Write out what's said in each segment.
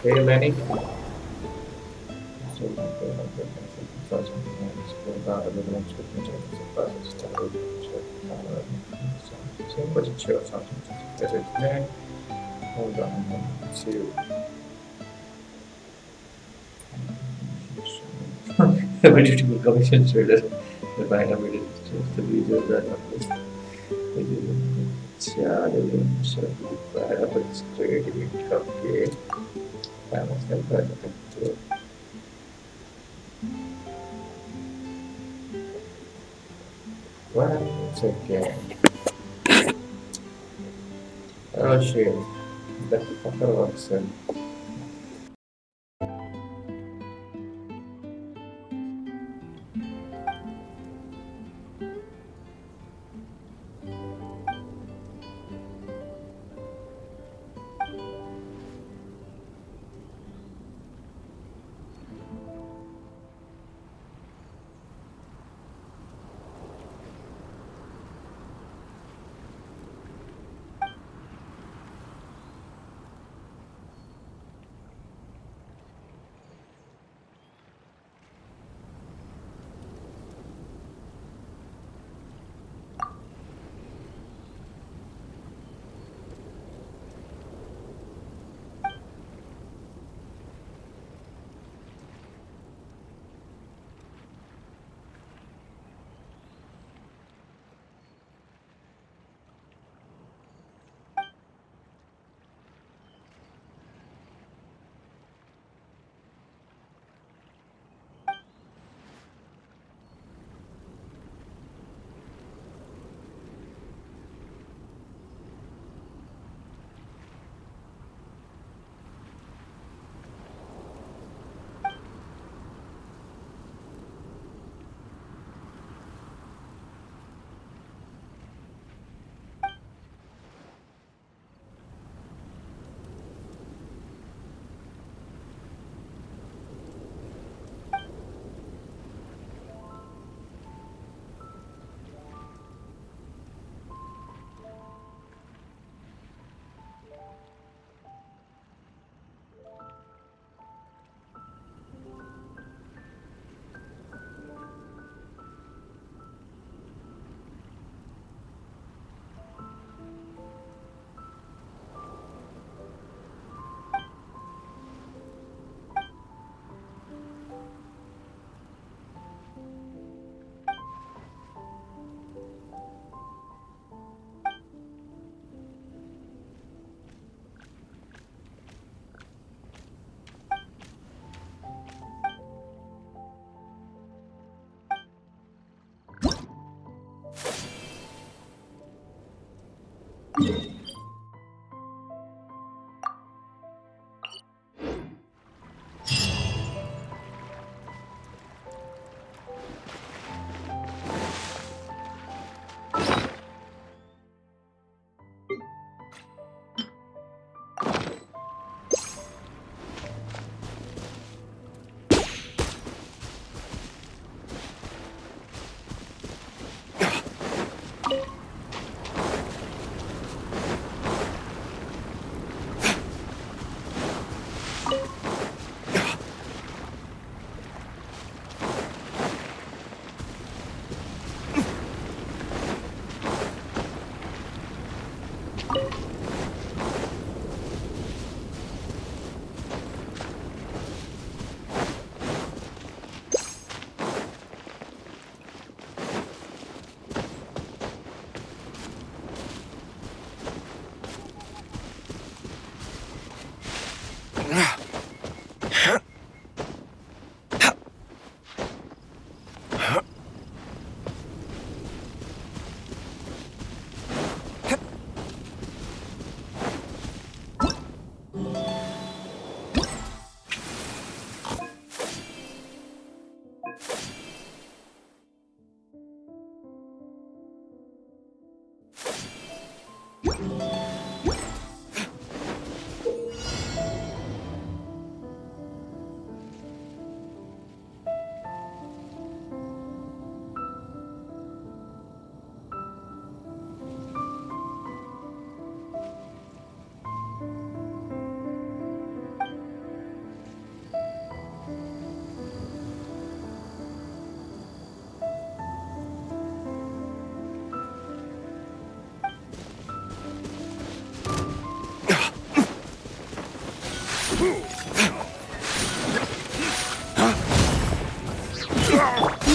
Hey Lenny. So, sempre c'era something. Hold on, let's see. The vegetable commission trader. The band of it is just the video that was but it's creativity cupcake. I must have that. Once again. Oh shit. That fucker was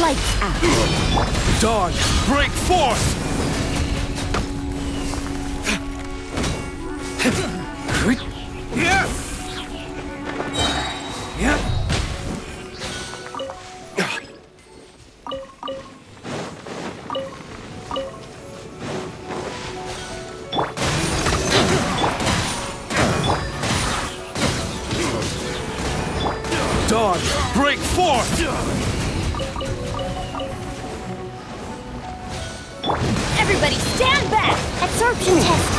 Lights out. Dawn, break forth! Yeah! Yeah! Dawn, break forth! Everybody stand back! Absorption test!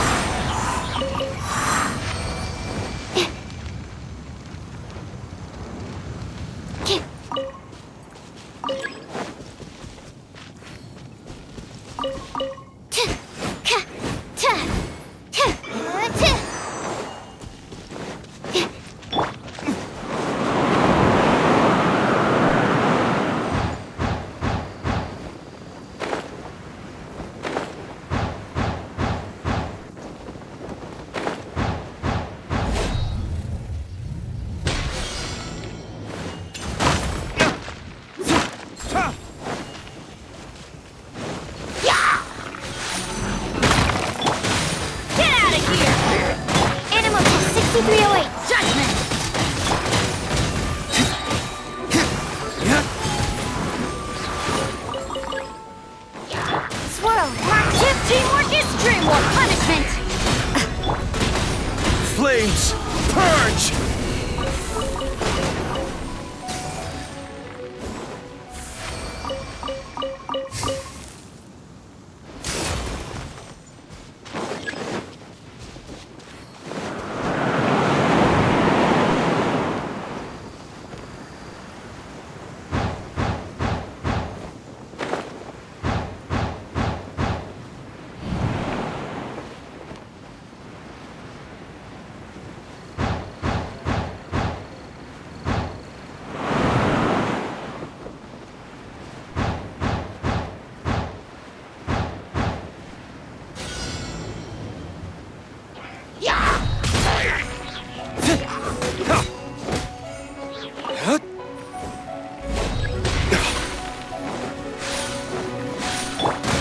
Flames, purge!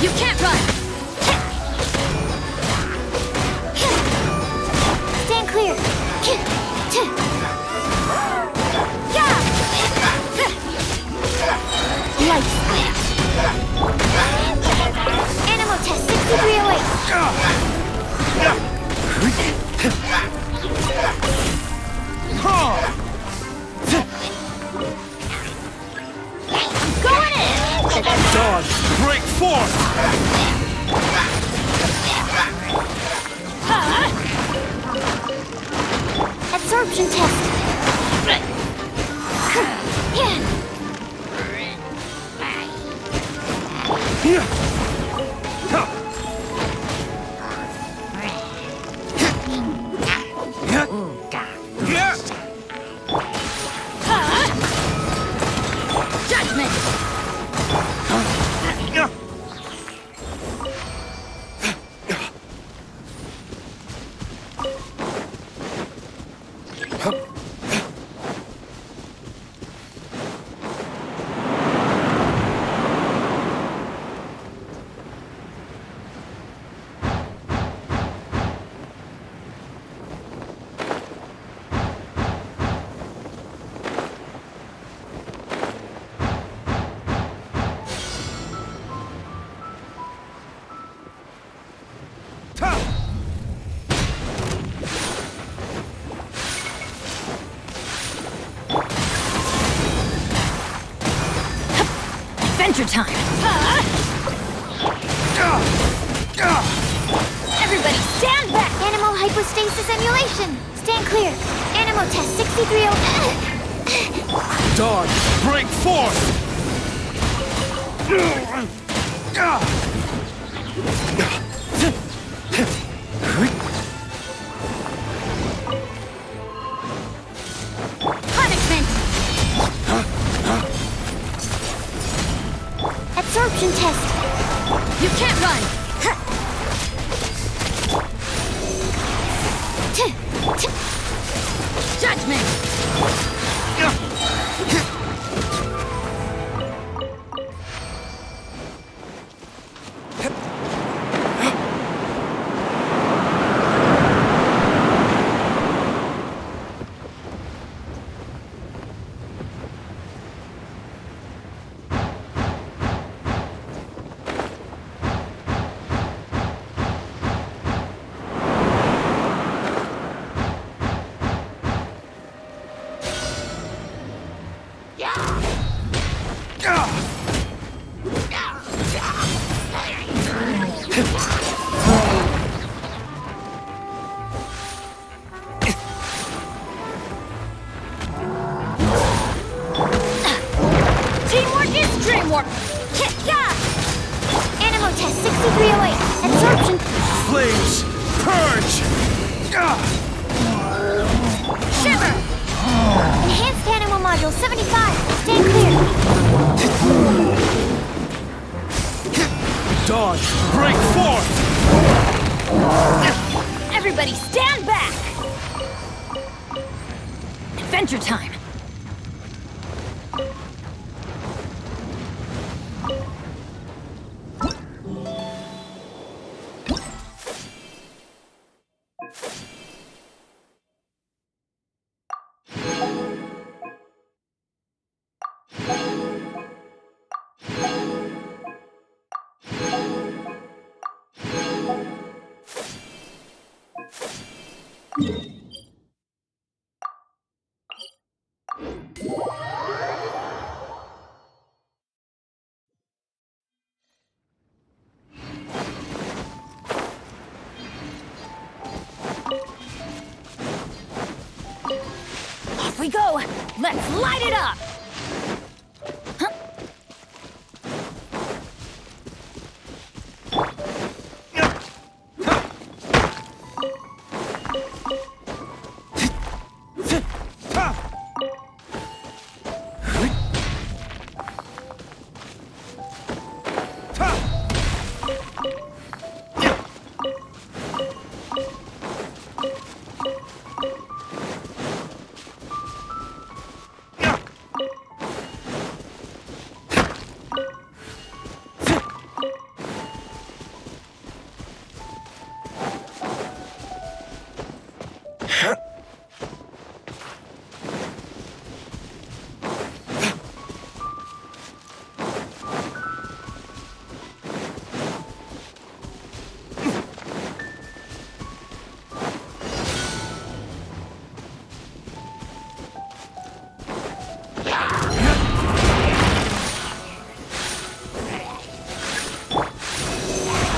You can't run! Stand clear! Lights out! Animal test 6308! Going in! Dawn, break forth! Absorption test. Judgment. Adventure time! Everybody stand back! Animal hypostasis emulation! Stand clear! Animal test 6308! Dawn, break forth! Punishment! Absorption test! You can't run! Judgment! Protect me! Teamwork is dreamwork! Yeah! Animo test 6308. Absorption. Flames! Purge! Shiver! Enhanced Animo module 75. Stand clear. Dodge! Break forth! Everybody stand back! Adventure time! Off we go! Let's light it up!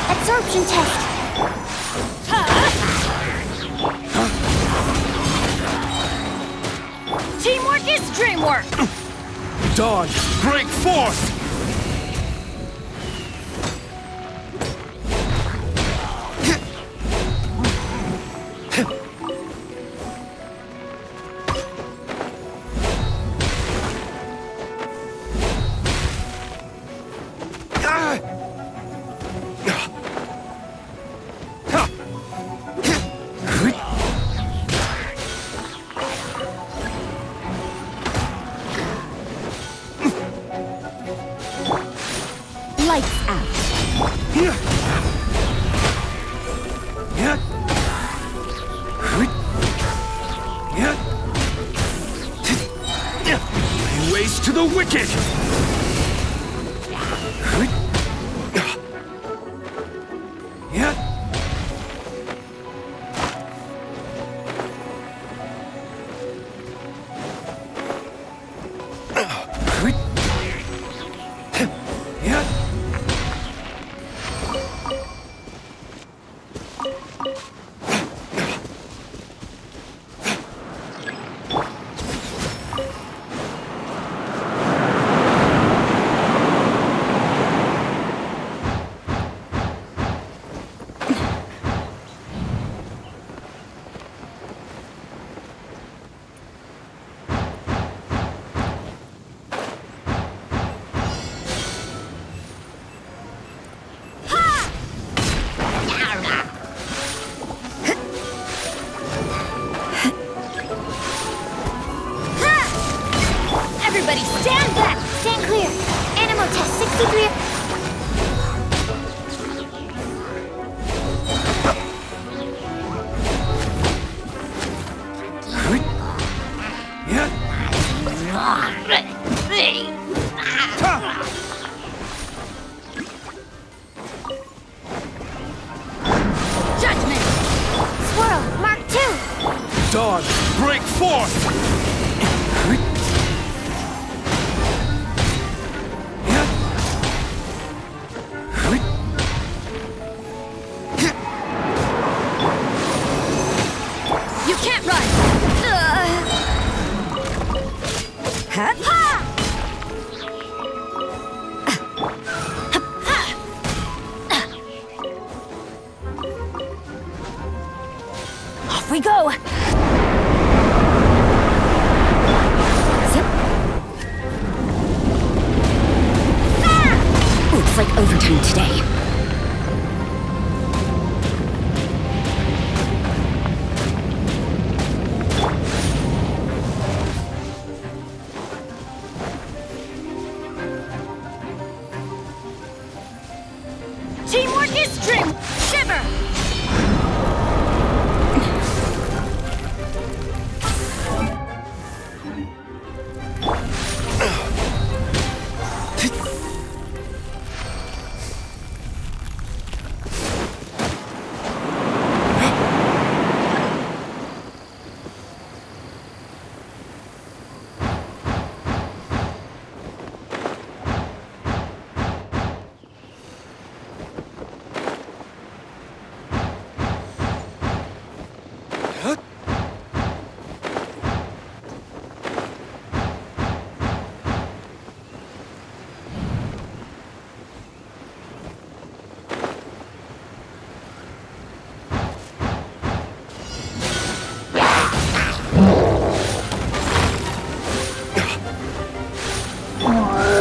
Absorption test. Teamwork is dreamwork. Dodge! Break forth! Lights out. Ways to the wicked! Dawn, break forth! You can't run! Ha! Off we go! Zip. Looks like overtime today. Teamwork is dream! Shiver!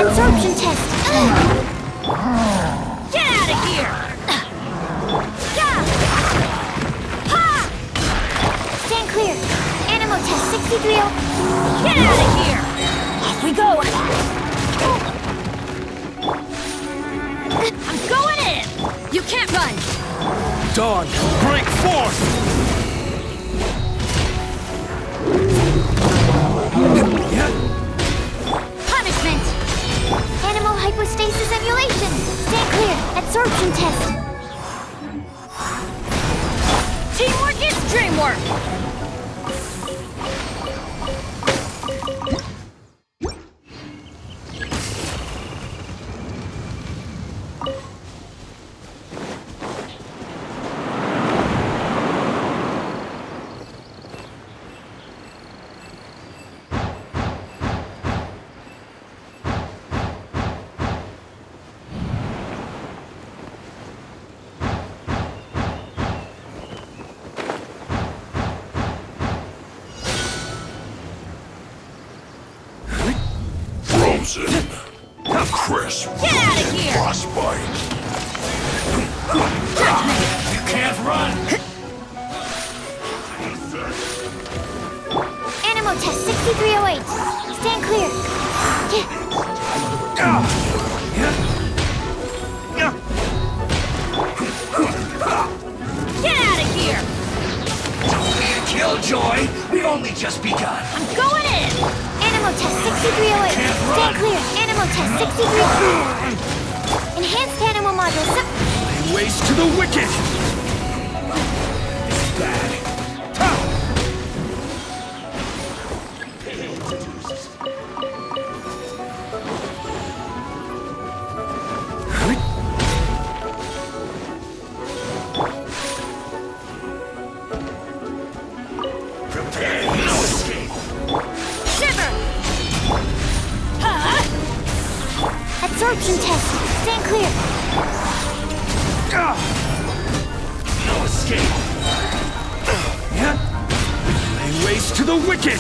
Absorption test! Get out of here! Ha! Stand clear! Animal test 63. Get out of here! Off we go! I'm going in! You can't run! Dawn, break forth! Punishment! Animal hypostasis emulation! Stand clear! Absorption test! Teamwork is dreamwork! Frozen. Crisp. Get out of here! Frostbite. You can't run! Animal test 6308. Stand clear. Get out of here! Don't be a killjoy! We've only just begun! I'm going in! Animal test 6308. Stand clear. Animal test 63. Enhanced animal module. Lay waste to the wicked! This is bad. Prepare, no escape! Shiver! Absorption test. Stand clear. No escape! Lay waste to the wicked!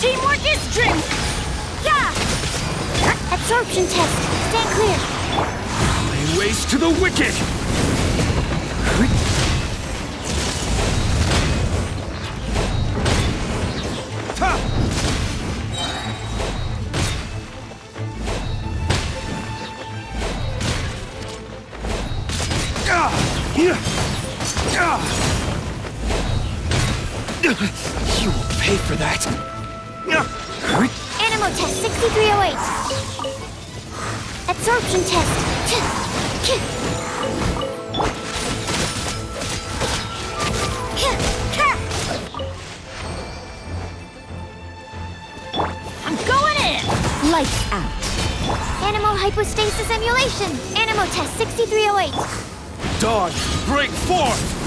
Teamwork is strength! Yeah! Absorption test. Stand clear. Laying waste to the wicked! Ta! You will pay for that! Animal test 6308. Absorption test. I'm going in! Lights out. Animal hypostasis emulation. Animal test 6308. Dawn, break forth!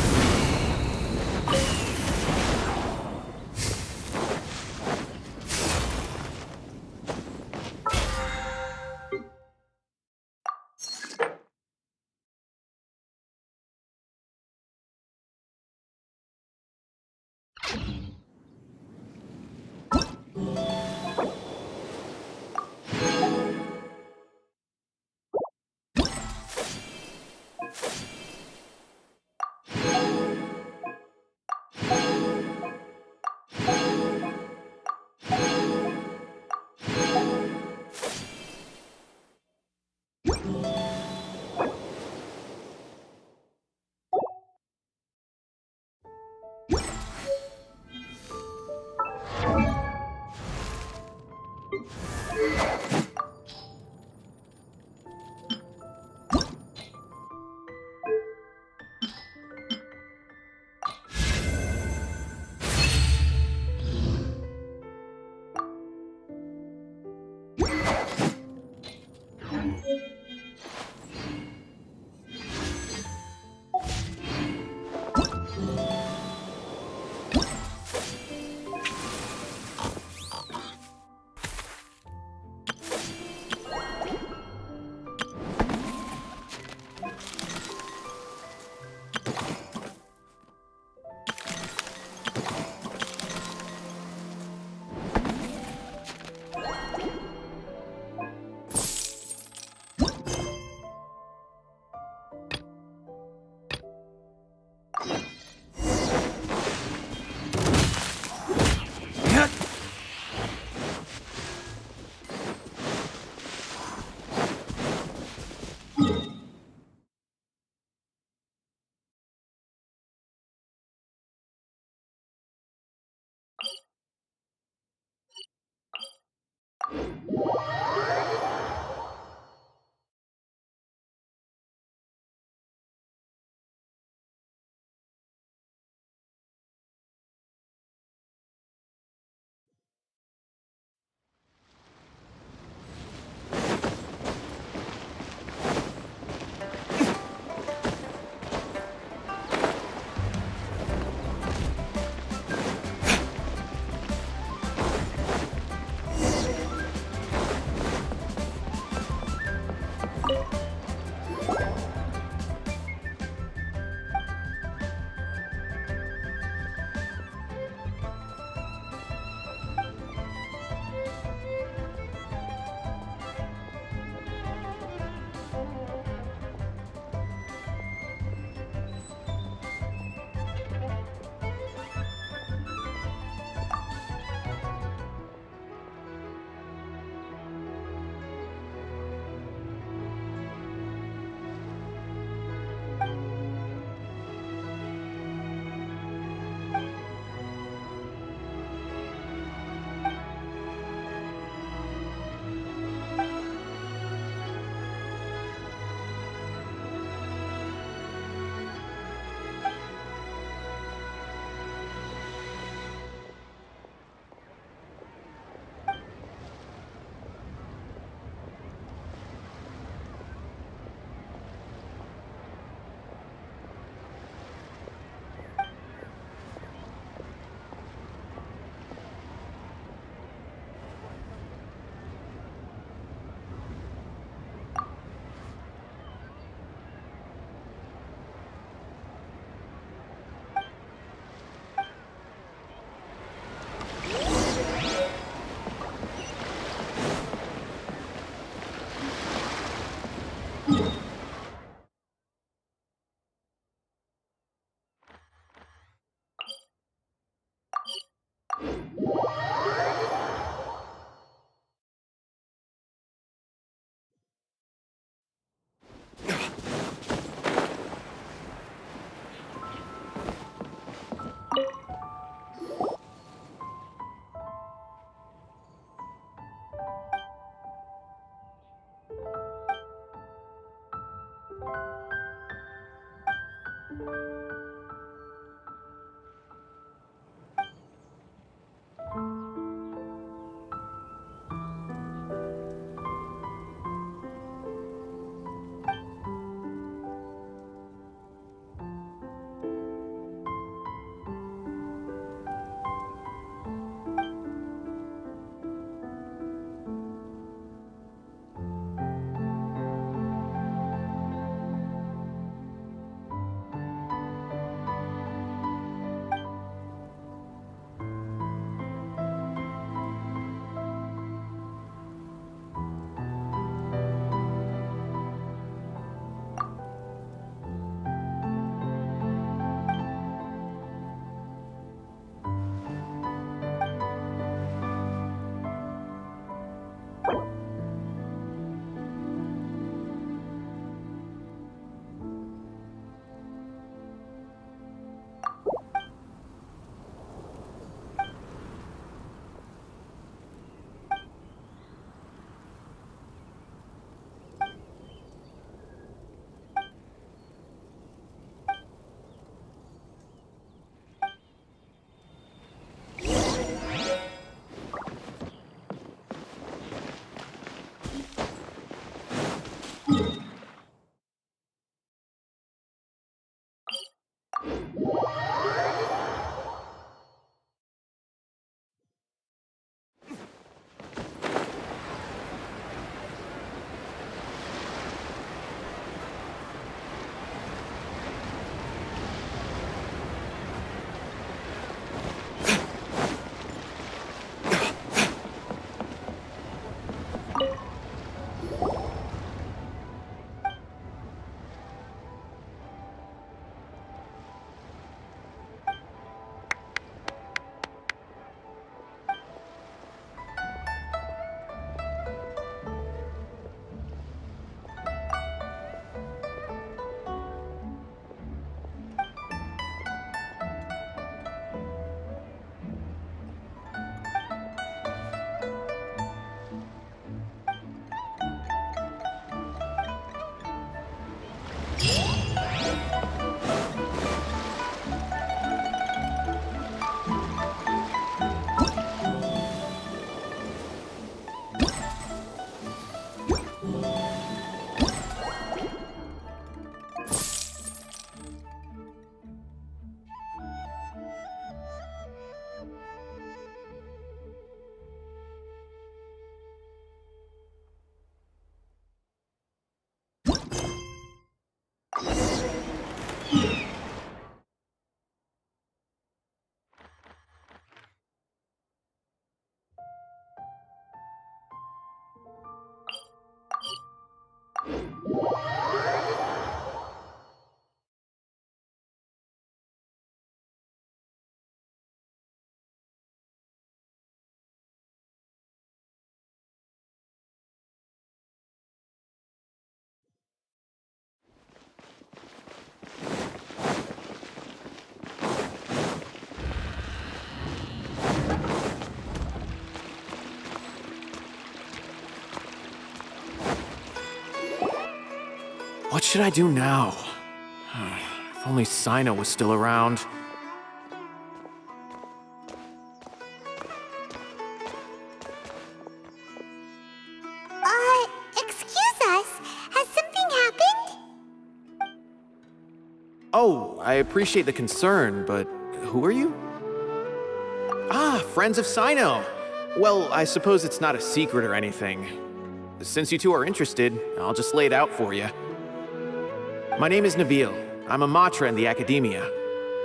What should I do now? If only Sino was still around. Excuse us. Has something happened? Oh, I appreciate the concern, but who are you? Ah, friends of Sino. Well, I suppose it's not a secret or anything. Since you two are interested, I'll just lay it out for you. My name is Nabil. I'm a Matra in the Academia.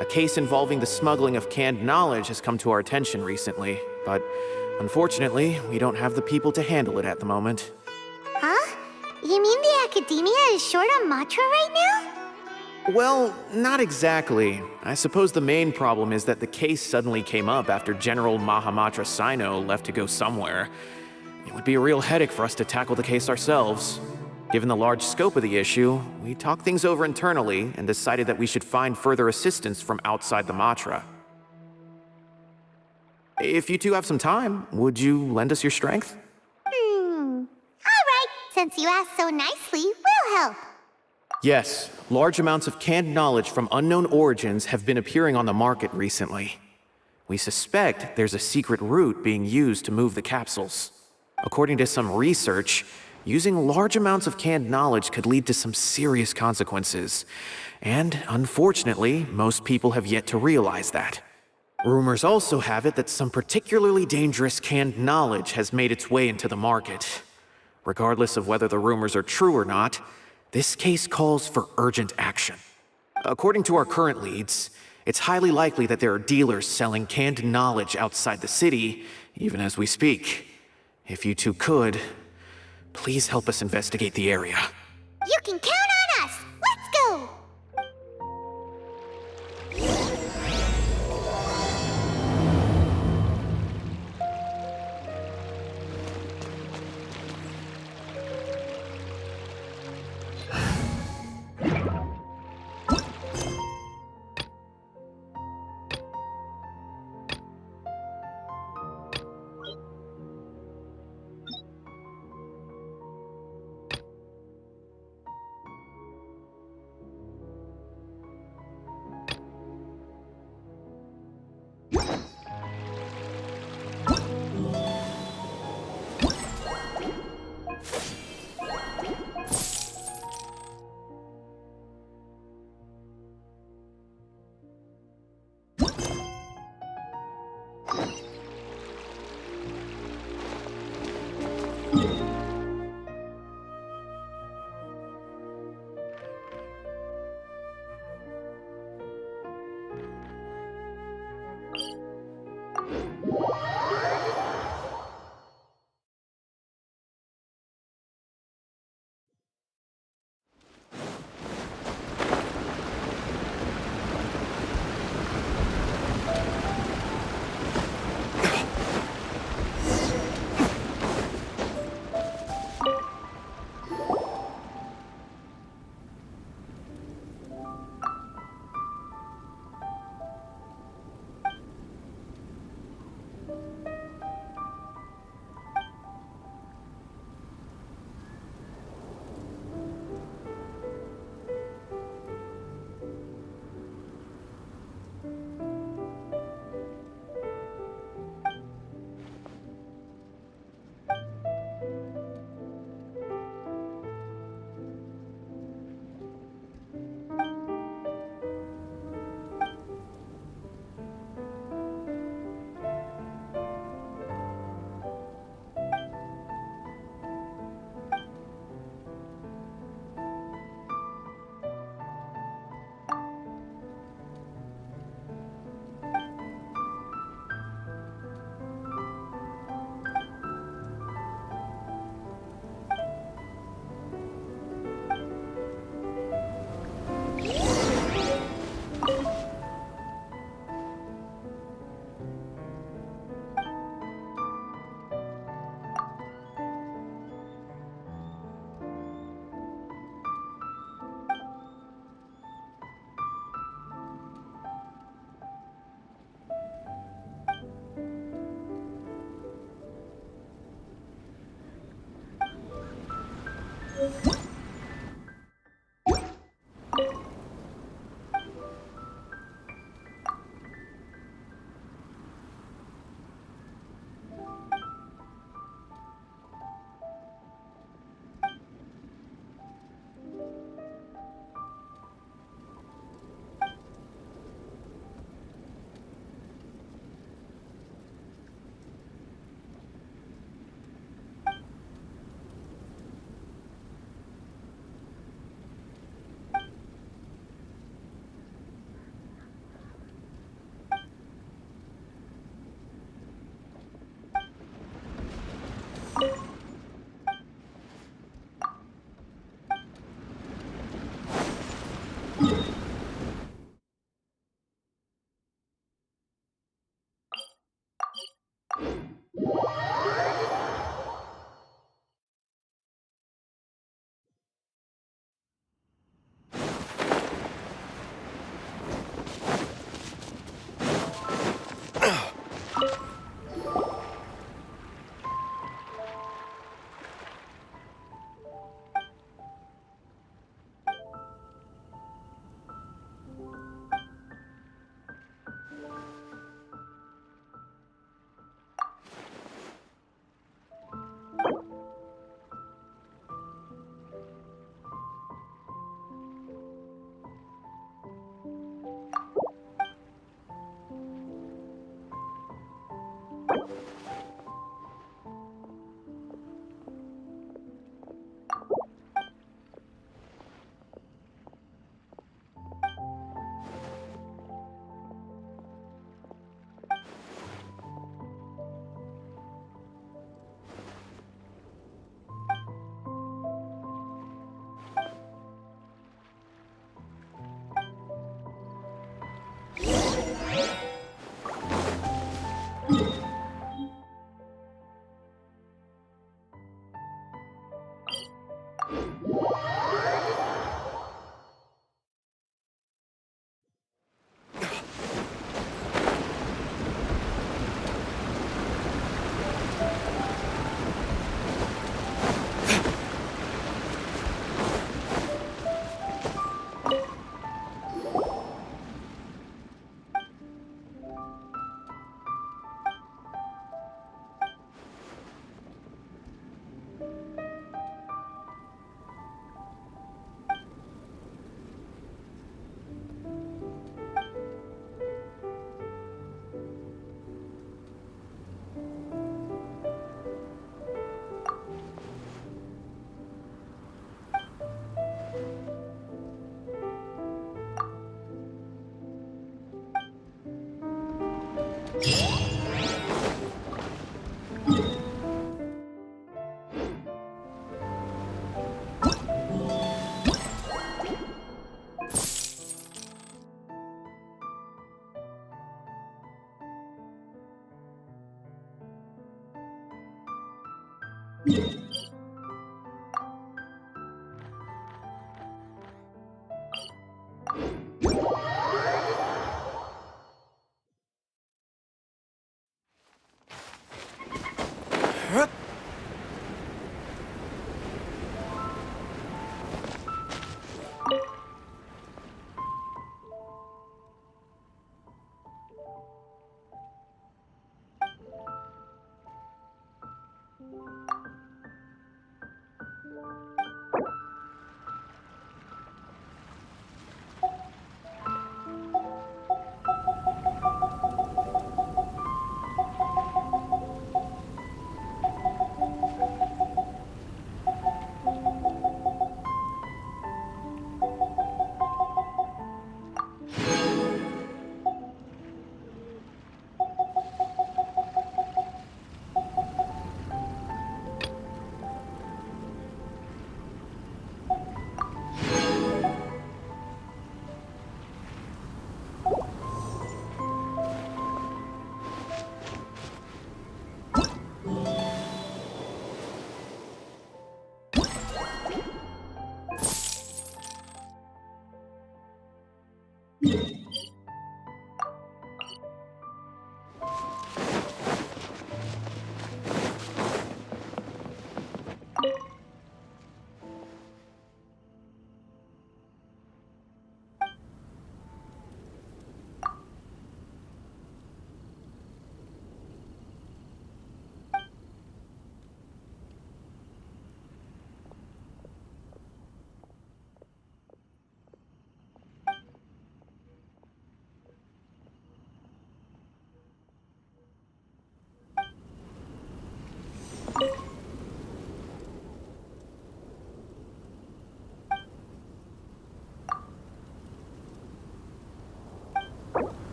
A case involving the smuggling of canned knowledge has come to our attention recently, but unfortunately, we don't have the people to handle it at the moment. Huh? You mean the Academia is short on Matra right now? Well, not exactly. I suppose the main problem is that the case suddenly came up after General Mahamatra Sino left to go somewhere. It would be a real headache for us to tackle the case ourselves. Given the large scope of the issue, we talked things over internally and decided that we should find further assistance from outside the Matra. If you two have some time, would you lend us your strength? Alright, since you asked so nicely, we'll help. Yes, large amounts of canned knowledge from unknown origins have been appearing on the market recently. We suspect there's a secret route being used to move the capsules. According to some research, using large amounts of canned knowledge could lead to some serious consequences. And unfortunately, most people have yet to realize that. Rumors also have it that some particularly dangerous canned knowledge has made its way into the market. Regardless of whether the rumors are true or not, this case calls for urgent action. According to our current leads, it's highly likely that there are dealers selling canned knowledge outside the city, even as we speak. If you two could, please help us investigate the area. You can count on us! Let's go!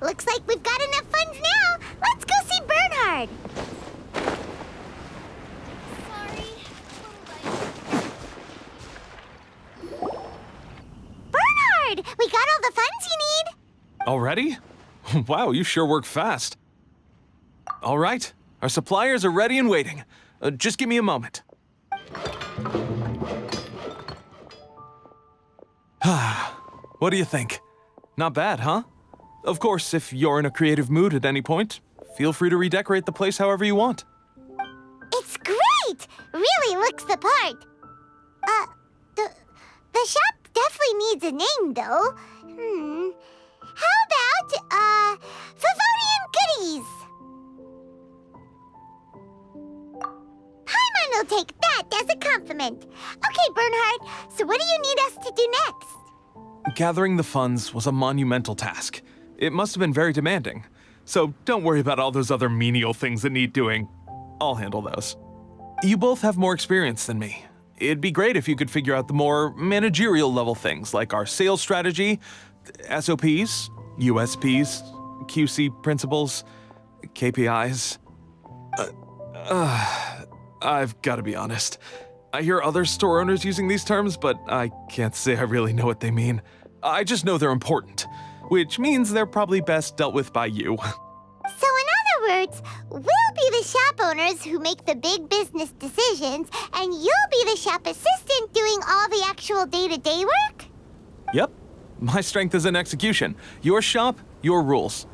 Looks like we've got enough funds now. Let's go see Bernhard. Sorry. Bernhard! We got all the funds you need. Already? Wow, you sure work fast. All right, our suppliers are ready and waiting. Just give me a moment. What do you think? Not bad, huh? Of course, if you're in a creative mood at any point, feel free to redecorate the place however you want. It's great! Really looks the part. The shop definitely needs a name, though. How about as a compliment. Okay, Bernhard, so what do you need us to do next? Gathering the funds was a monumental task. It must have been very demanding. So don't worry about all those other menial things that need doing. I'll handle those. You both have more experience than me. It'd be great if you could figure out the more managerial level things like our sales strategy, SOPs, USPs, QC principles, KPIs. I've got to be honest. I hear other store owners using these terms, but I can't say I really know what they mean. I just know they're important, which means they're probably best dealt with by you. So in other words, we'll be the shop owners who make the big business decisions, and you'll be the shop assistant doing all the actual day-to-day work? Yep. My strength is in execution. Your shop, your rules.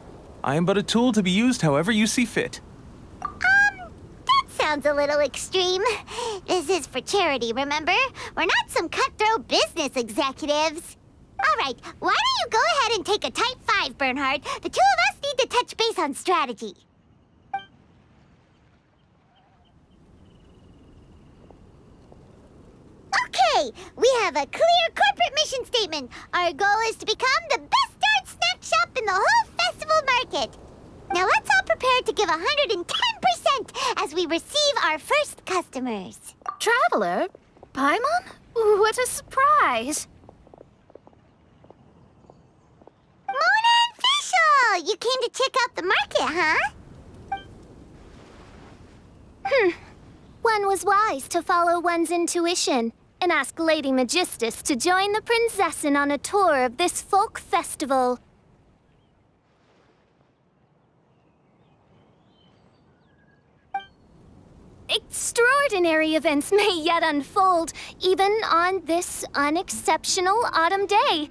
I am but a tool to be used however you see fit. That sounds a little extreme. This is for charity, remember? We're not some cutthroat business executives. All right, why don't you go ahead and take a type 5, Bernhard? The two of us need to touch base on strategy. Okay, we have a clear corporate mission statement. Our goal is to become the best darn snack shop in the whole festival market. Now let's all prepare to give 110% as we receive our first customers. Traveler? Paimon? What a surprise! Mona and Fischl! You came to check out the market, huh? One was wise to follow one's intuition and ask Lady Magistus to join the Prinzessin on a tour of this folk festival. Extraordinary events may yet unfold, even on this unexceptional autumn day.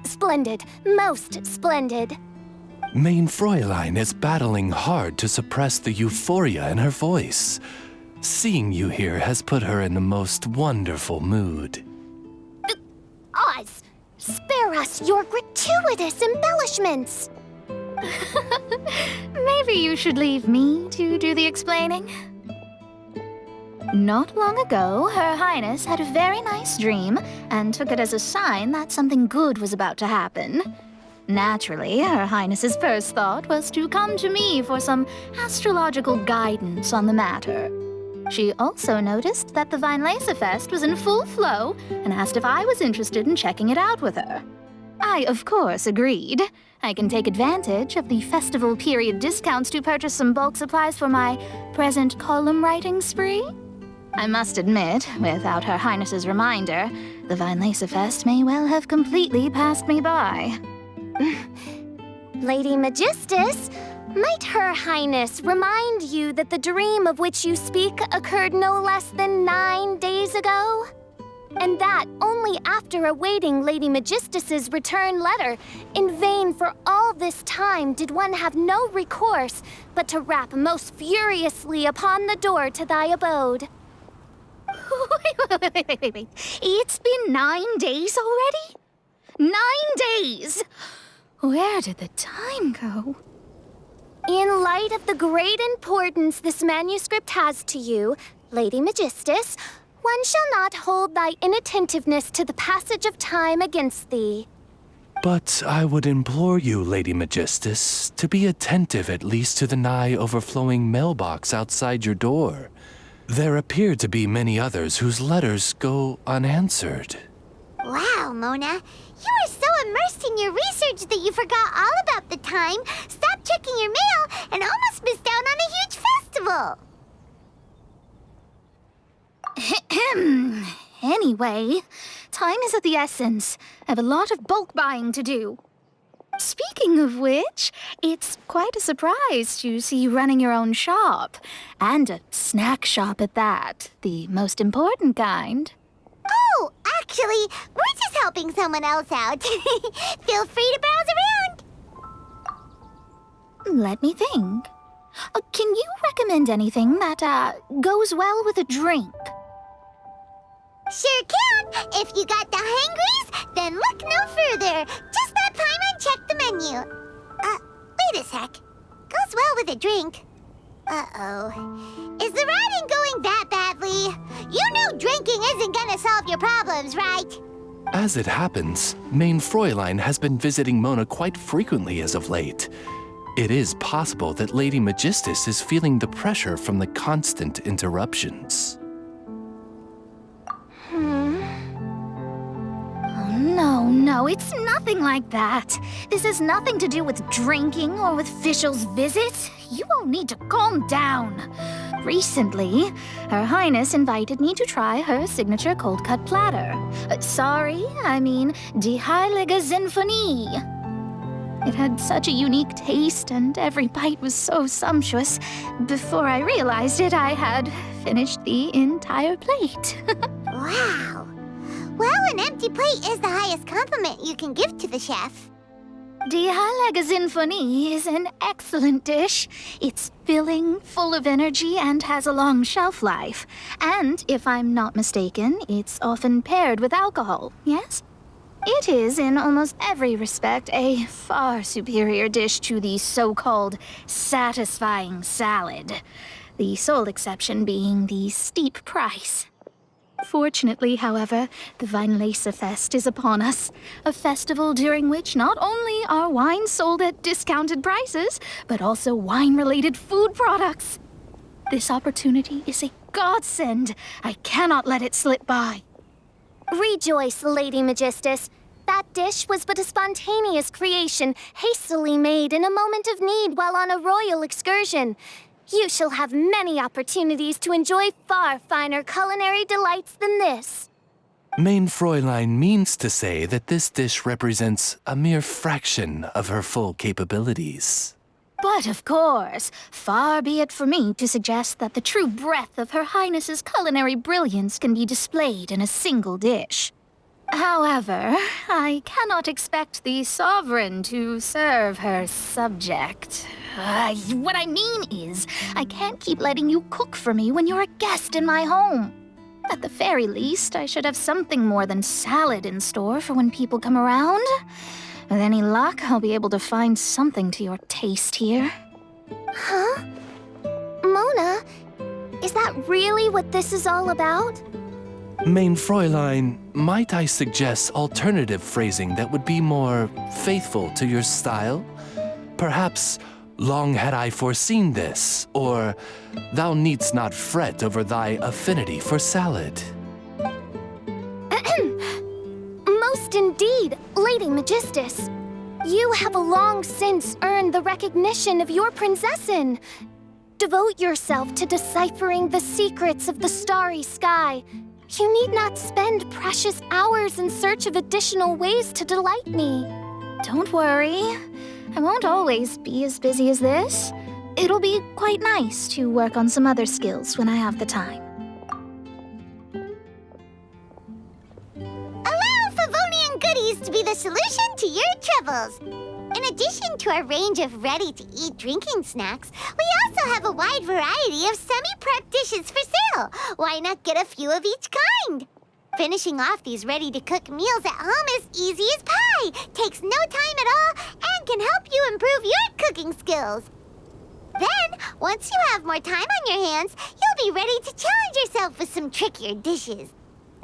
Splendid, most splendid. Mein Fräulein is battling hard to suppress the euphoria in her voice. Seeing you here has put her in the most wonderful mood. Oz, spare us your gratuitous embellishments. Maybe you should leave me to do the explaining. Not long ago, Her Highness had a very nice dream and took it as a sign that something good was about to happen. Naturally, Her Highness's first thought was to come to me for some astrological guidance on the matter. She also noticed that the Wineleise Fest was in full flow and asked if I was interested in checking it out with her. I, of course, agreed. I can take advantage of the festival period discounts to purchase some bulk supplies for my present column writing spree. I must admit, without Her Highness's reminder, the Wineleise Fest may well have completely passed me by. Lady Magistus, might Her Highness remind you that the dream of which you speak occurred no less than 9 days ago? And that only after awaiting Lady Magistus's return letter. In vain for all this time did one have no recourse but to rap most furiously upon the door to thy abode. Wait. It's been 9 days already? 9 days! Where did the time go? In light of the great importance this manuscript has to you, Lady Magistus, one shall not hold thy inattentiveness to the passage of time against thee. But I would implore you, Lady Magistus, to be attentive at least to the nigh overflowing mailbox outside your door. There appear to be many others whose letters go unanswered. Wow, Mona. You were so immersed in your research that you forgot all about the time, stopped checking your mail, and almost missed out on a huge festival. Anyway, time is of the essence. I have a lot of bulk buying to do. Speaking of which, it's quite a surprise to see you running your own shop. And a snack shop at that, the most important kind. Oh, actually, we're just helping someone else out. Feel free to browse around. Let me think. Can you recommend anything that goes well with a drink? Sure can. If you got the hangries, then look no further. Just let Paimon check the menu. Wait a sec. Goes well with a drink. Uh-oh. Is the riding going that badly? You know drinking isn't gonna solve your problems, right? As it happens, Main Fräulein has been visiting Mona quite frequently as of late. It is possible that Lady Magistus is feeling the pressure from the constant interruptions. No, it's nothing like that. This has nothing to do with drinking or with Fischl's visits. You all need to calm down. Recently, Her Highness invited me to try her signature cold-cut platter. I mean Die Heilige Sinfonie. It had such a unique taste, and every bite was so sumptuous. Before I realized it, I had finished the entire plate. Wow. Well, an empty plate is the highest compliment you can give to the chef. Die Heilige Sinfonie is an excellent dish. It's filling, full of energy, and has a long shelf life. And, if I'm not mistaken, it's often paired with alcohol, yes? It is, in almost every respect, a far superior dish to the so-called satisfying salad. The sole exception being the steep price. Fortunately, however, the Wineleise Fest is upon us, a festival during which not only are wines sold at discounted prices, but also wine-related food products. This opportunity is a godsend. I cannot let it slip by. Rejoice, Lady Magistus. That dish was but a spontaneous creation, hastily made in a moment of need while on a royal excursion. You shall have many opportunities to enjoy far finer culinary delights than this. Main Fräulein means to say that this dish represents a mere fraction of her full capabilities. But of course, far be it for me to suggest that the true breadth of Her Highness's culinary brilliance can be displayed in a single dish. However, I cannot expect the sovereign to serve her subject. What I mean is, I can't keep letting you cook for me when you're a guest in my home. At the very least, I should have something more than salad in store for when people come around. With any luck, I'll be able to find something to your taste here. Huh? Mona, is that really what this is all about? Main Fräulein, might I suggest alternative phrasing that would be more faithful to your style? Perhaps, long had I foreseen this, or thou needst not fret over thy affinity for salad. Most indeed, Lady Magistus. You have long since earned the recognition of your prinzessin. Devote yourself to deciphering the secrets of the starry sky. You need not spend precious hours in search of additional ways to delight me. Don't worry. I won't always be as busy as this. It'll be quite nice to work on some other skills when I have the time. Allow Favonian goodies to be the solution to your troubles. In addition to our range of ready-to-eat drinking snacks, we also have a wide variety of semi-prep dishes for sale. Why not get a few of each kind? Finishing off these ready-to-cook meals at home is easy as pie, takes no time at all, and can help you improve your cooking skills. Then, once you have more time on your hands, you'll be ready to challenge yourself with some trickier dishes.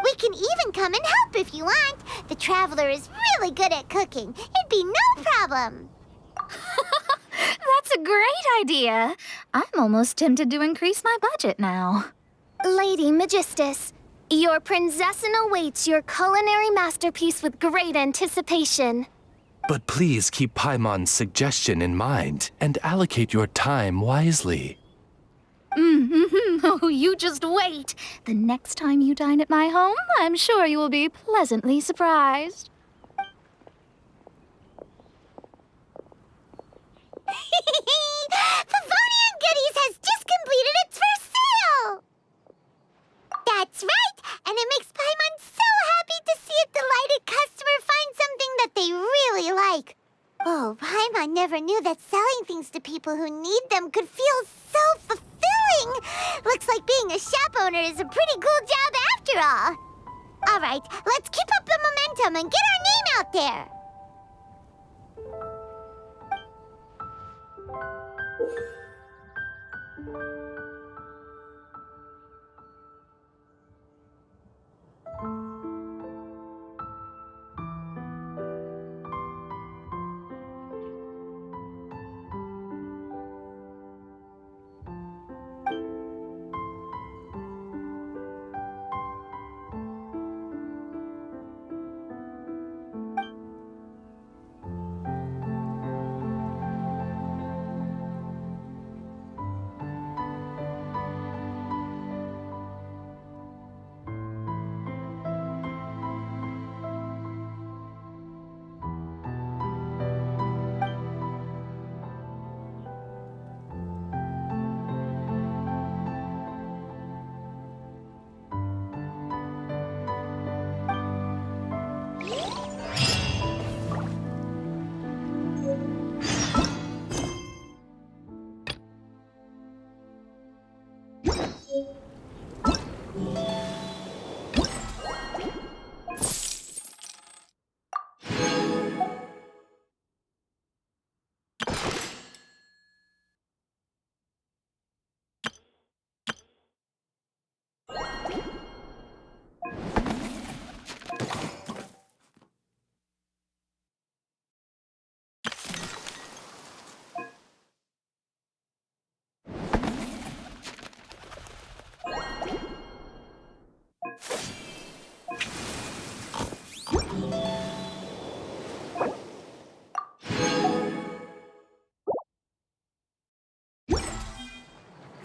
We can even come and help if you want. The Traveler is really good at cooking. It'd be no problem. That's a great idea. I'm almost tempted to increase my budget now. Lady Magistus, your prinzessin awaits your culinary masterpiece with great anticipation. But please keep Paimon's suggestion in mind and allocate your time wisely. Oh, you just wait. The next time you dine at my home, I'm sure you will be pleasantly surprised. Favonian Goodies has just completed its first sale! That's right, and it makes Paimon so happy to see a delighted customer find something that they really like. Oh, Paimon never knew that selling things to people who need them could feel so fulfilling. Looks like being a shop owner is a pretty cool job after all. All right, let's keep up the momentum and get our name out there.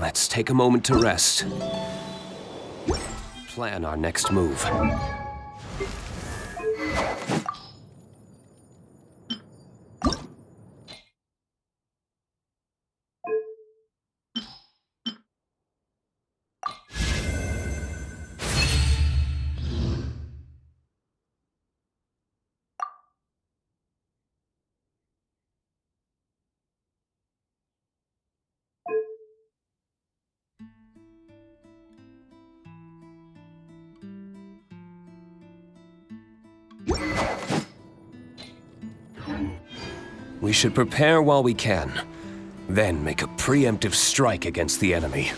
Let's take a moment to rest. Plan our next move. We should prepare while we can, then make a preemptive strike against the enemy.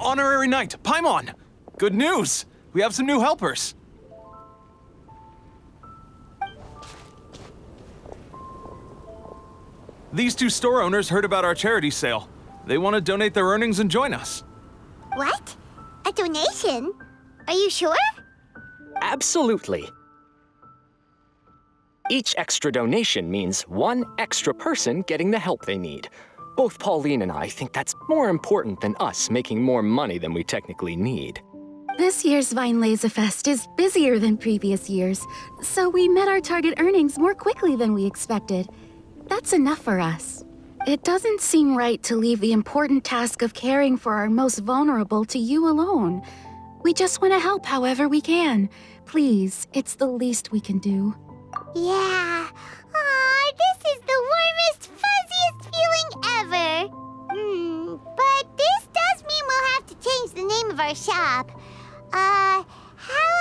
Honorary Knight, Paimon! Good news! We have some new helpers! These two store owners heard about our charity sale. They want to donate their earnings and join us. What? A donation? Are you sure? Absolutely. Each extra donation means one extra person getting the help they need. Both Pauline and I think that's more important than us making more money than we technically need. This year's Wineleise Fest is busier than previous years, so we met our target earnings more quickly than we expected. That's enough for us. It doesn't seem right to leave the important task of caring for our most vulnerable to you alone. We just want to help however we can. Please, it's the least we can do. Yeah. Aw, this is the warmest, fuzziest feeling ever. But this does mean we'll have to change the name of our shop. How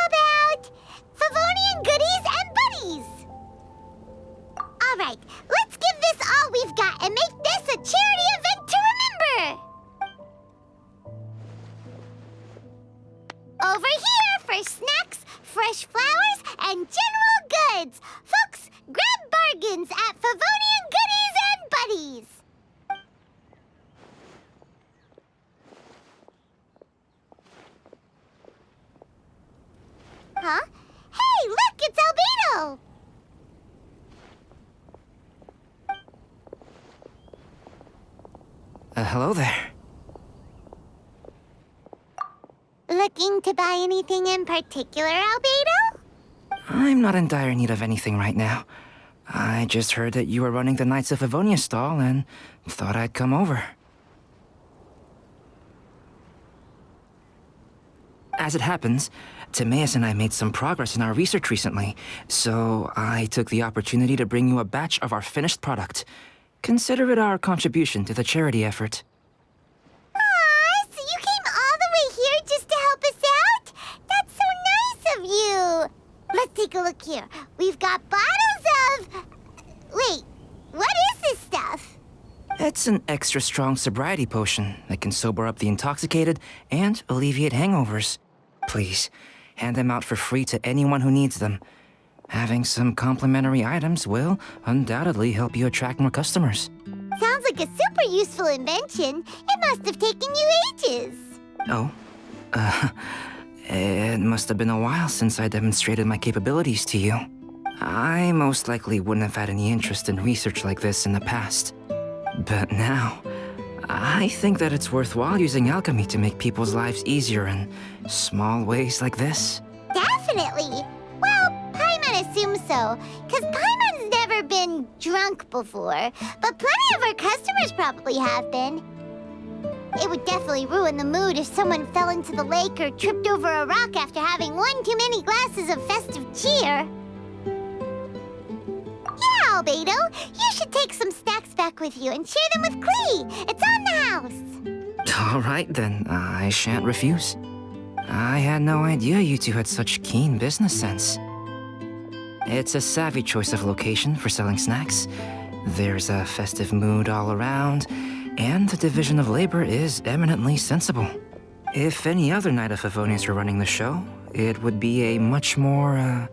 about Favonian Goodies and Buddies? All right, let's give this all we've got and make this a charity event to remember. Over here for snacks, fresh flowers, and general goods. Folks, grab bargains at Favonian Goodies and Buddies. Huh? Hey, look, it's Albedo! Hello there. Looking to buy anything in particular, Albedo? I'm not in dire need of anything right now. I just heard that you were running the Knights of Avonia stall and thought I'd come over. As it happens, Timaeus and I made some progress in our research recently, so I took the opportunity to bring you a batch of our finished product. Consider it our contribution to the charity effort. Aw, so you came all the way here just to help us out? That's so nice of you! Let's take a look here. We've got bottles of... Wait, what is this stuff? It's an extra strong sobriety potion that can sober up the intoxicated and alleviate hangovers. Please, hand them out for free to anyone who needs them. Having some complimentary items will undoubtedly help you attract more customers. Sounds like a super useful invention. It must have taken you ages. Oh? It must have been a while since I demonstrated my capabilities to you. I most likely wouldn't have had any interest in research like this in the past. But now, I think that it's worthwhile using alchemy to make people's lives easier in small ways like this. Definitely. Well, Paimon assumes so, because Paimon's never been drunk before, but plenty of our customers probably have been. It would definitely ruin the mood if someone fell into the lake or tripped over a rock after having one too many glasses of festive cheer. Yeah, Albedo, you should take some snacks back with you and share them with Klee. It's on the house. All right, then. I shan't refuse. I had no idea you two had such keen business sense. It's a savvy choice of location for selling snacks. There's a festive mood all around, and the division of labor is eminently sensible. If any other Knight of Favonians were running the show, it would be a much more,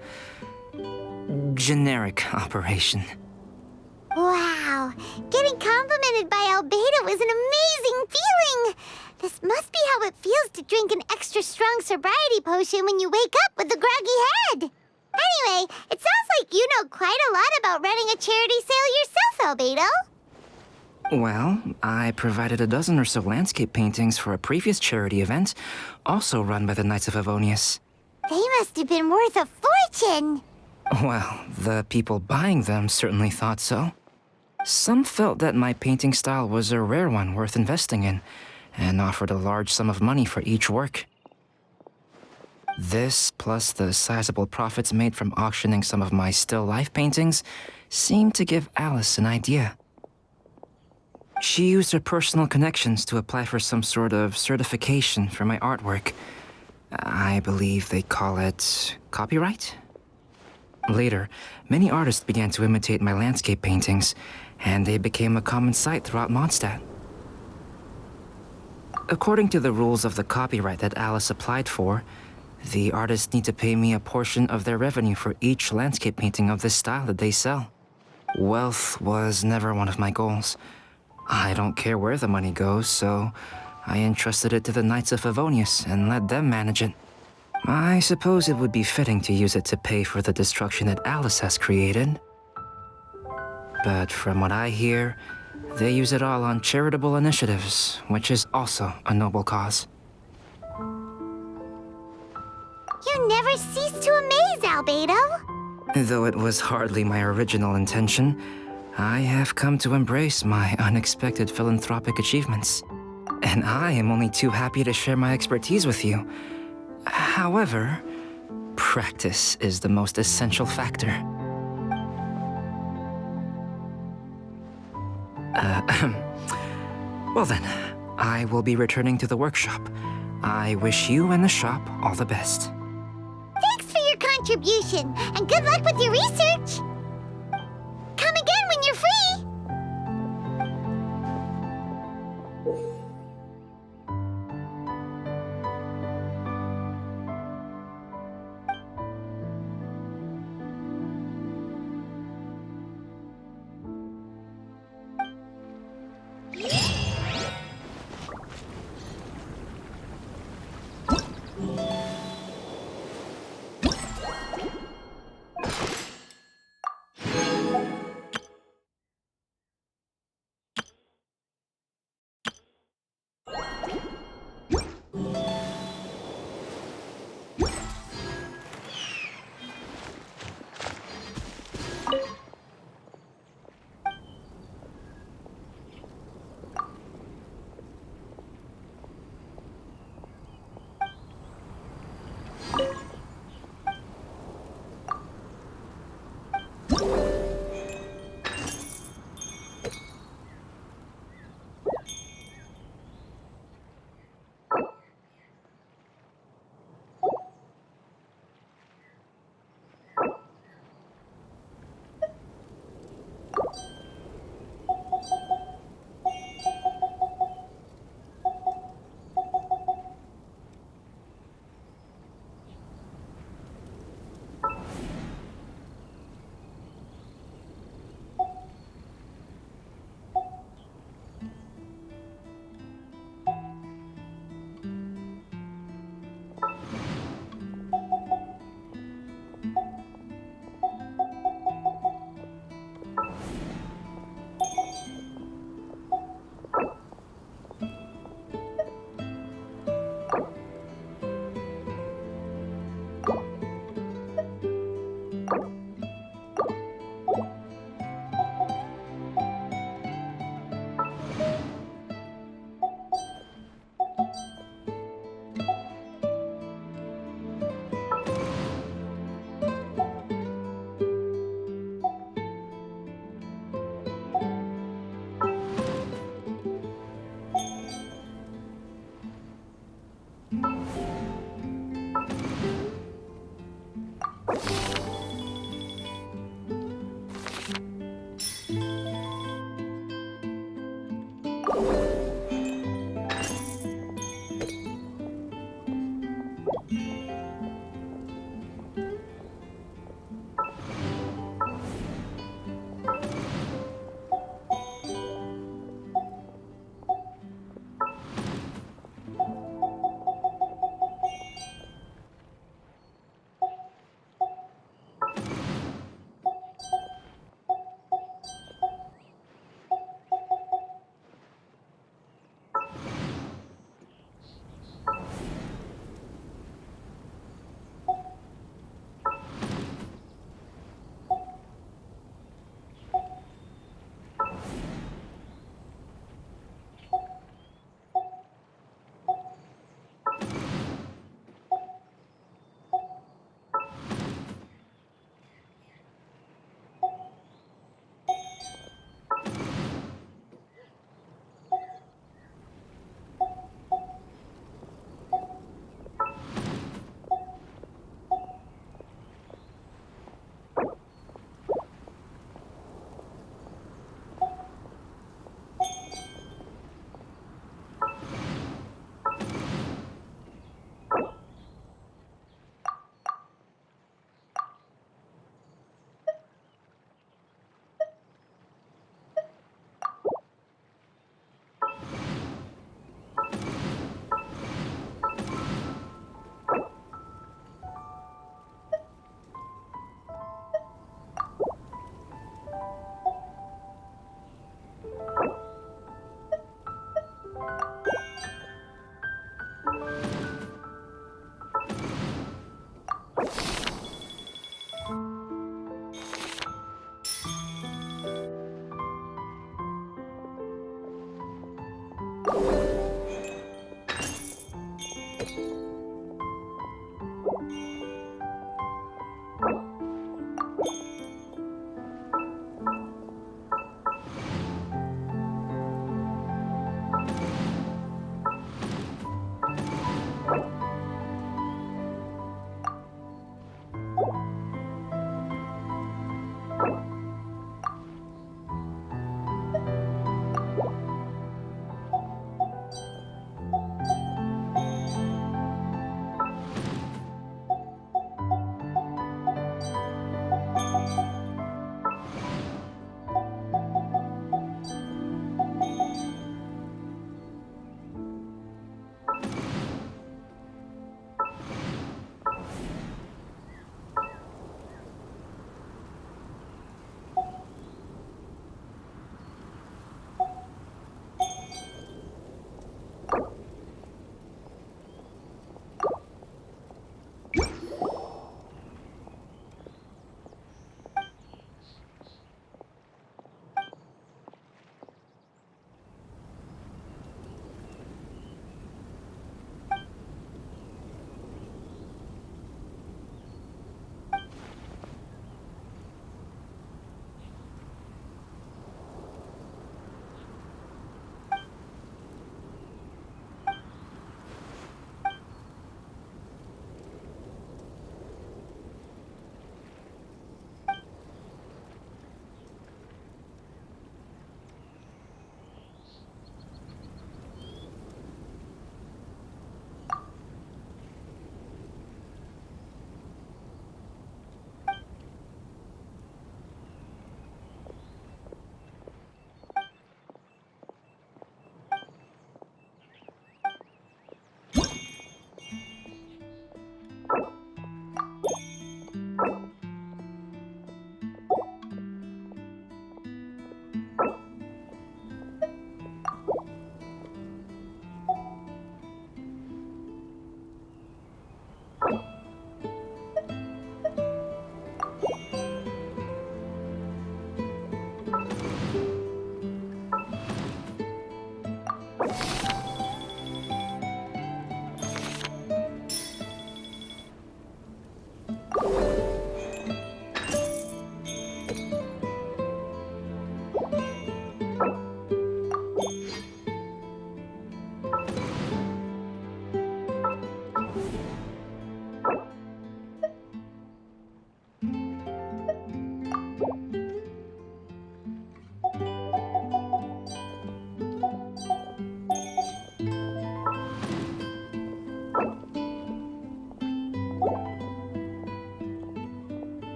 generic operation. Wow, getting complimented by Albedo is an amazing feeling. This must be how it feels to drink an extra strong sobriety potion when you wake up with a groggy head. Anyway, it sounds like you know quite a lot about running a charity sale yourself, Albedo. Well, I provided a dozen or so landscape paintings for a previous charity event, also run by the Knights of Favonius. They must have been worth a fortune. Well, the people buying them certainly thought so. Some felt that my painting style was a rare one worth investing in, and offered a large sum of money for each work. This, plus the sizable profits made from auctioning some of my still life paintings, seemed to give Alice an idea. She used her personal connections to apply for some sort of certification for my artwork. I believe they call it copyright? Later, many artists began to imitate my landscape paintings, and they became a common sight throughout Mondstadt. According to the rules of the copyright that Alice applied for, the artists need to pay me a portion of their revenue for each landscape painting of this style that they sell. Wealth was never one of my goals. I don't care where the money goes, so I entrusted it to the Knights of Favonius and let them manage it. I suppose it would be fitting to use it to pay for the destruction that Alice has created. But from what I hear, they use it all on charitable initiatives, which is also a noble cause. You never cease to amaze, Albedo. Though it was hardly my original intention, I have come to embrace my unexpected philanthropic achievements. And I am only too happy to share my expertise with you. However, practice is the most essential factor. Well then, I will be returning to the workshop. I wish you and the shop all the best. Thanks for your contribution, and good luck with your research. Come again when you're free.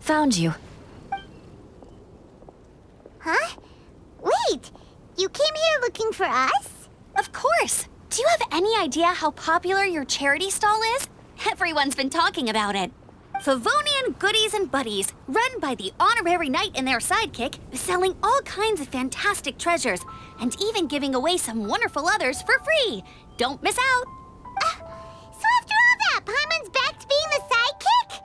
Found you. Huh? Wait! You came here looking for us? Of course! Do you have any idea how popular your charity stall is? Everyone's been talking about it. Favonian Goodies and Buddies, run by the honorary knight and their sidekick, selling all kinds of fantastic treasures, and even giving away some wonderful others for free. Don't miss out! So after all that, Paimon's back to being the sidekick?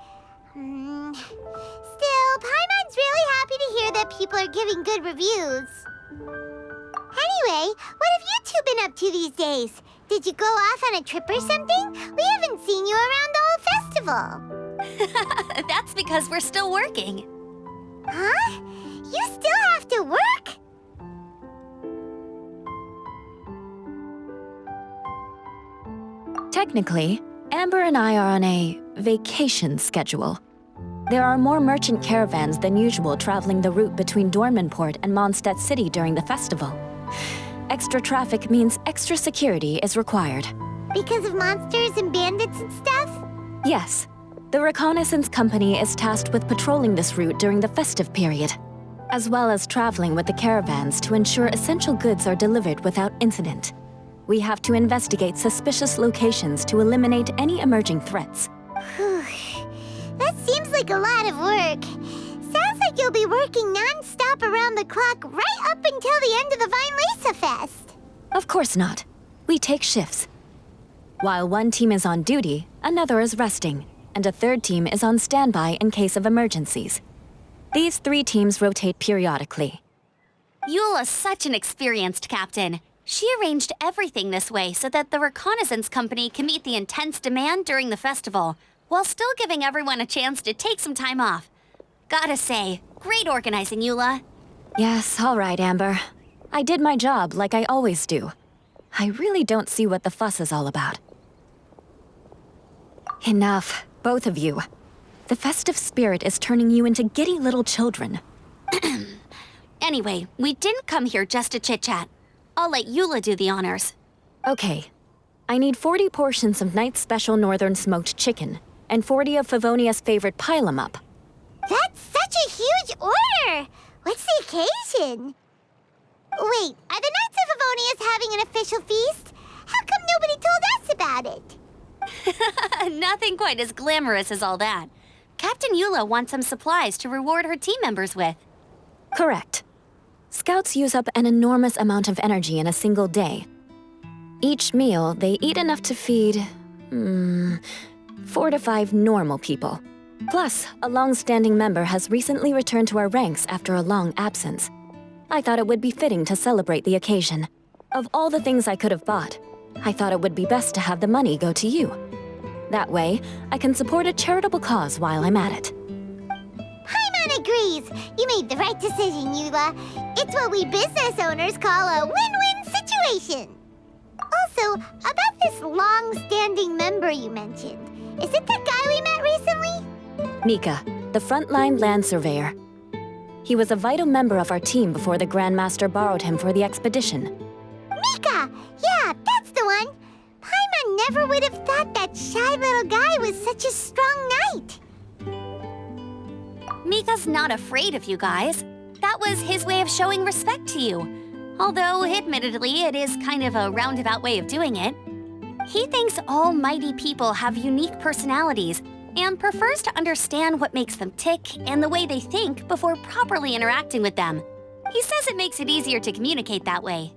Still, Paimon's really happy to hear that people are giving good reviews. Anyway, what have you two been up to these days? Did you go off on a trip or something? We haven't seen you around the whole festival. That's because we're still working. Huh? You still have to work? Technically, Amber and I are on a vacation schedule. There are more merchant caravans than usual traveling the route between Dormanport and Mondstadt City during the festival. Extra traffic means extra security is required. Because of monsters and bandits and stuff? Yes. The reconnaissance company is tasked with patrolling this route during the festive period, as well as traveling with the caravans to ensure essential goods are delivered without incident. We have to investigate suspicious locations to eliminate any emerging threats. That seems like a lot of work. Sounds like you'll be working non-stop around the clock right up until the end of the Wineleise Fest. Of course not. We take shifts. While one team is on duty, another is resting, and a third team is on standby in case of emergencies. These 3 teams rotate periodically. Eula's such an experienced captain. She arranged everything this way so that the reconnaissance company can meet the intense demand during the festival, while still giving everyone a chance to take some time off. Gotta say, great organizing, Eula. Yes, all right, Amber. I did my job like I always do. I really don't see what the fuss is all about. Enough, both of you. The festive spirit is turning you into giddy little children. Anyway, we didn't come here just to chit-chat. I'll let Eula do the honors. Okay. I need 40 portions of Knight's Special Northern Smoked Chicken, and 40 of Favonia's favorite pile 'em up. That's such a huge order! What's the occasion? Wait, are the Knights of Favonius having an official feast? How come nobody told us about it? Nothing quite as glamorous as all that. Captain Eula wants some supplies to reward her team members with. Correct. Scouts use up an enormous amount of energy in a single day. Each meal, they eat enough to feed, 4 to 5 normal people. Plus, a long-standing member has recently returned to our ranks after a long absence. I thought it would be fitting to celebrate the occasion. Of all the things I could have bought, I thought it would be best to have the money go to you. That way, I can support a charitable cause while I'm at it. Paimon agrees. You made the right decision, Eula. It's what we business owners call a win-win situation. Also, about this long-standing member you mentioned, is it the guy we met recently? Mika, the frontline land surveyor. He was a vital member of our team before the Grandmaster borrowed him for the expedition. Mika! Yeah, that's the one! Paimon never would have thought that shy little guy was such a strong knight. Mika's not afraid of you guys. That was his way of showing respect to you. Although, admittedly, it is kind of a roundabout way of doing it. He thinks all mighty people have unique personalities and prefers to understand what makes them tick and the way they think before properly interacting with them. He says it makes it easier to communicate that way.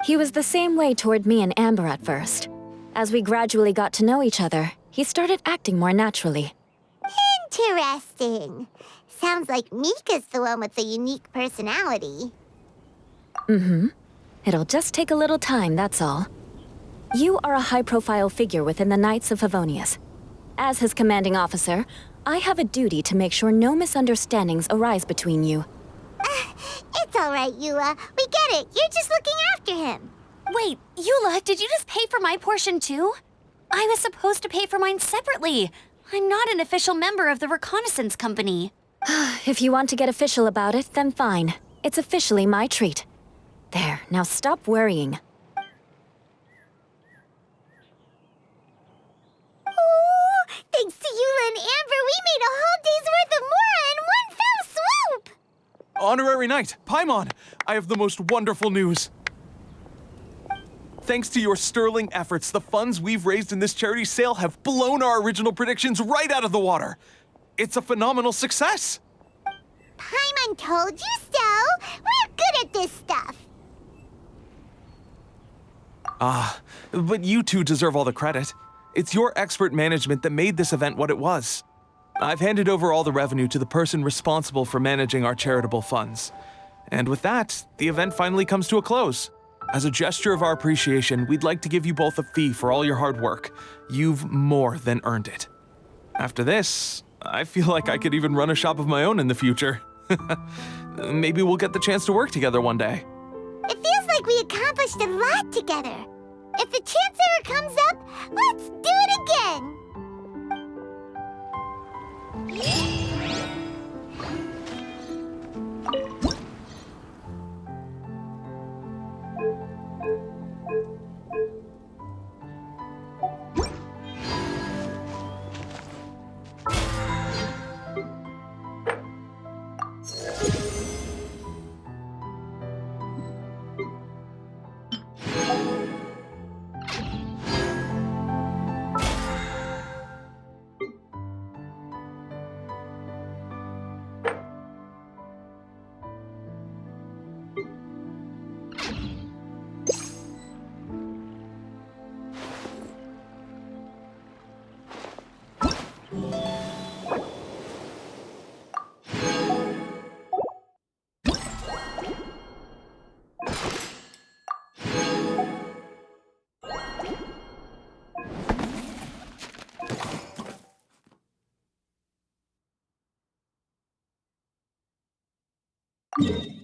He was the same way toward me and Amber at first. As we gradually got to know each other, he started acting more naturally. Interesting. Sounds like Mika's the one with the unique personality. It'll just take a little time, that's all. You are a high-profile figure within the Knights of Favonius. As his commanding officer, I have a duty to make sure no misunderstandings arise between you. It's all right, Eula. We get it. You're just looking after him. Wait, Eula, did you just pay for my portion too? I was supposed to pay for mine separately. I'm not an official member of the reconnaissance company. If you want to get official about it, then fine. It's officially my treat. There, now stop worrying. Oh, thanks to Eula and Amber, we made a whole day's worth of Mora in one fell swoop! Honorary Knight, Paimon, I have the most wonderful news. Thanks to your sterling efforts, the funds we've raised in this charity sale have blown our original predictions right out of the water. It's a phenomenal success. Paimon told you so. We're good at this stuff. But you two deserve all the credit. It's your expert management that made this event what it was. I've handed over all the revenue to the person responsible for managing our charitable funds. And with that, the event finally comes to a close. As a gesture of our appreciation, we'd like to give you both a fee for all your hard work. You've more than earned it. After this, I feel like I could even run a shop of my own in the future. Maybe we'll get the chance to work together one day. It feels like we accomplished a lot together. If the chance ever comes up, let's do it again. Yeah.